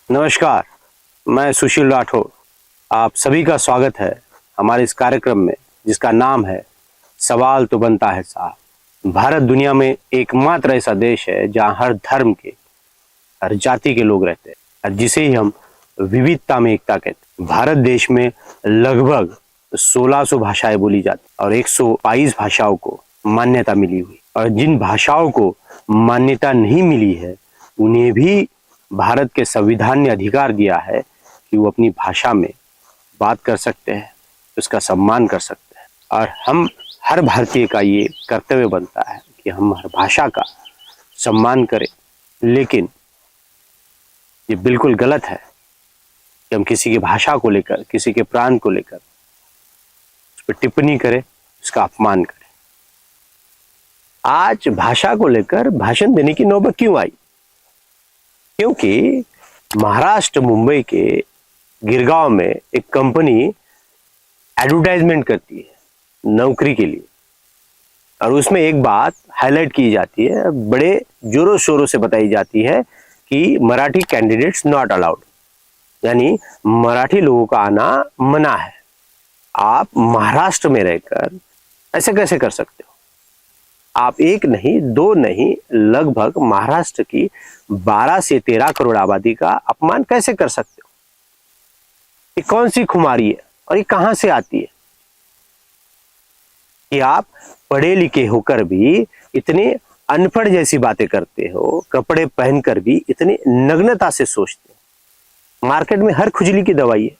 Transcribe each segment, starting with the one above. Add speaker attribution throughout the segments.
Speaker 1: नमस्कार, मैं सुशील राठौर। आप सभी का स्वागत है हमारे इस कार्यक्रम में जिसका नाम है सवाल तो बनता है साहब। भारत दुनिया में एकमात्र ऐसा देश है जहां हर धर्म के, हर जाति के लोग रहते हैं और जिसे ही हम विविधता में एकता कहते हैं। भारत देश में लगभग 1600 भाषाएं बोली जाती और 122 भाषाओं को मान्यता मिली हुई, और जिन भाषाओं को मान्यता नहीं मिली है उन्हें भी भारत के संविधान ने अधिकार दिया है कि वो अपनी भाषा में बात कर सकते हैं, उसका सम्मान कर सकते हैं। और हम हर भारतीय का ये कर्तव्य बनता है कि हम हर भाषा का सम्मान करें। लेकिन ये बिल्कुल गलत है कि हम किसी की भाषा को लेकर, किसी के प्रांत को लेकर उस पर टिप्पणी करें, उसका अपमान करें। आज भाषा को लेकर भाषण देने की नौबत क्यों आई? क्योंकि महाराष्ट्र मुंबई के गिरगांव में एक कंपनी एडवर्टाइजमेंट करती है नौकरी के लिए, और उसमें एक बात हाईलाइट की जाती है, बड़े जोरों शोरों से बताई जाती है कि मराठी कैंडिडेट्स नॉट अलाउड, यानी मराठी लोगों का आना मना है। आप महाराष्ट्र में रहकर ऐसे कैसे कर सकते हो? आप एक नहीं, दो नहीं, लगभग महाराष्ट्र की 12 से 13 करोड़ आबादी का अपमान कैसे कर सकते हो? ये कौन सी खुमारी है और ये कहां से आती है कि आप पढ़े लिखे होकर भी इतने अनपढ़ जैसी बातें करते हो, कपड़े पहनकर भी इतने नग्नता से सोचते हो। मार्केट में हर खुजली की दवाई है,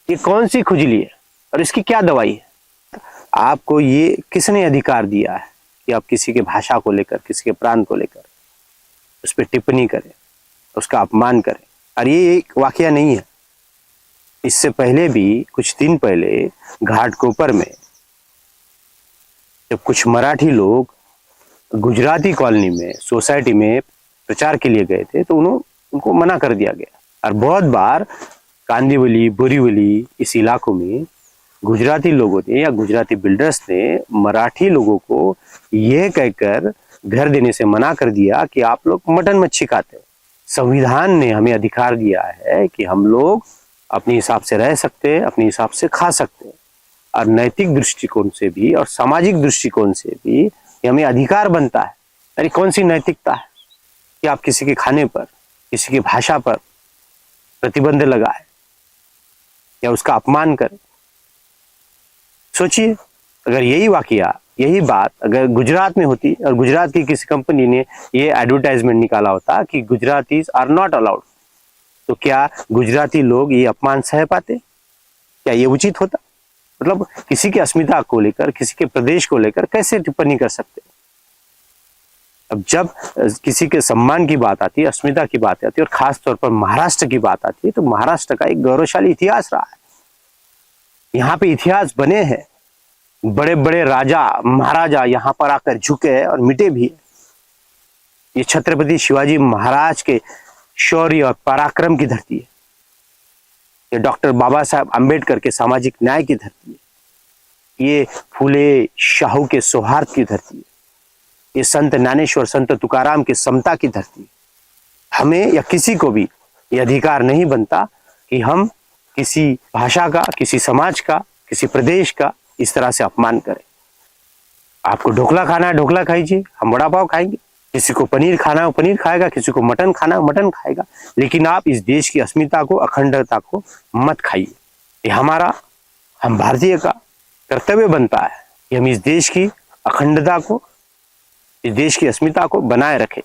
Speaker 1: ये कौन सी खुजली है और इसकी क्या दवाई है? आपको ये किसने अधिकार दिया है कि आप किसी के भाषा को लेकर, किसी के प्रांत को लेकर उस पर टिप्पणी करें, उसका अपमान करें? और ये एक वाकया नहीं है, इससे पहले भी कुछ दिन पहले घाटकोपर में जब कुछ मराठी लोग गुजराती कॉलोनी में, सोसाइटी में प्रचार के लिए गए थे तो उनको मना कर दिया गया। और बहुत बार कांदिवली, बोरीवली, इस इलाकों में गुजराती लोगों ने या गुजराती बिल्डर्स ने मराठी लोगों को यह कहकर घर देने से मना कर दिया कि आप लोग मटन मच्छी खाते हो। संविधान ने हमें अधिकार दिया है कि हम लोग अपने हिसाब से रह सकते हैं, अपने हिसाब से खा सकते हैं, और नैतिक दृष्टिकोण से भी और सामाजिक दृष्टिकोण से भी हमें अधिकार बनता है। अरे कौन सी नैतिकता है कि आप किसी के खाने पर, किसी की भाषा पर प्रतिबंध लगाए या उसका अपमान करें? सोचिए, अगर यही वाकया, यही बात अगर गुजरात में होती और गुजरात की किसी कंपनी ने ये एडवर्टाइजमेंट निकाला होता कि गुजरातीज आर नॉट अलाउड, तो क्या गुजराती लोग ये अपमान सह पाते? क्या ये उचित होता? मतलब किसी की अस्मिता को लेकर, किसी के प्रदेश को लेकर कैसे टिप्पणी कर सकते? अब जब किसी के सम्मान की बात आती है, अस्मिता की बात आती है, और खास तौर पर महाराष्ट्र की बात आती है, तो महाराष्ट्र का एक गौरवशाली इतिहास रहा है। यहाँ पे इतिहास बने हैं, बड़े बड़े राजा महाराजा यहाँ पर आकर झुके हैं और मिटे भी है। ये छत्रपति शिवाजी महाराज के शौर्य और पराक्रम की धरती है। ये डॉक्टर बाबा साहब अम्बेडकर के सामाजिक न्याय की धरती है। ये फूले शाहू के सौहार्द की धरती है। ये संत ज्ञानेश्वर, संत तुकाराम की समता की धरती है। हमें या किसी को भी ये अधिकार नहीं बनता कि हम किसी भाषा का, किसी समाज का, किसी प्रदेश का इस तरह से अपमान करें। आपको ढोकला खाना है, ढोकला खाइए, हम वड़ा पाव खाएंगे। किसी को पनीर खाना है, वो पनीर खाएगा, किसी को मटन खाना है, मटन खाएगा। लेकिन आप इस देश की अस्मिता को, अखंडता को मत खाइए। ये हमारा, हम भारतीय का कर्तव्य बनता है कि हम इस देश की अखंडता को, इस देश की अस्मिता को बनाए रखें।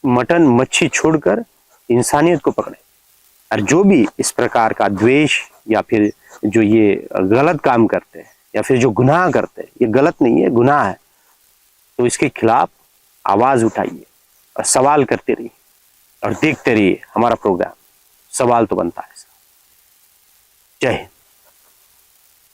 Speaker 1: मटन मच्छी छोड़कर इंसानियत को पकड़े। और जो भी इस प्रकार का द्वेष या फिर जो ये गलत काम करते हैं या फिर जो गुनाह करते हैं, ये गलत नहीं है, गुनाह है, तो इसके खिलाफ आवाज उठाइए और सवाल करते रहिए और देखते रहिए हमारा प्रोग्राम सवाल तो बनता है। जय हिंद।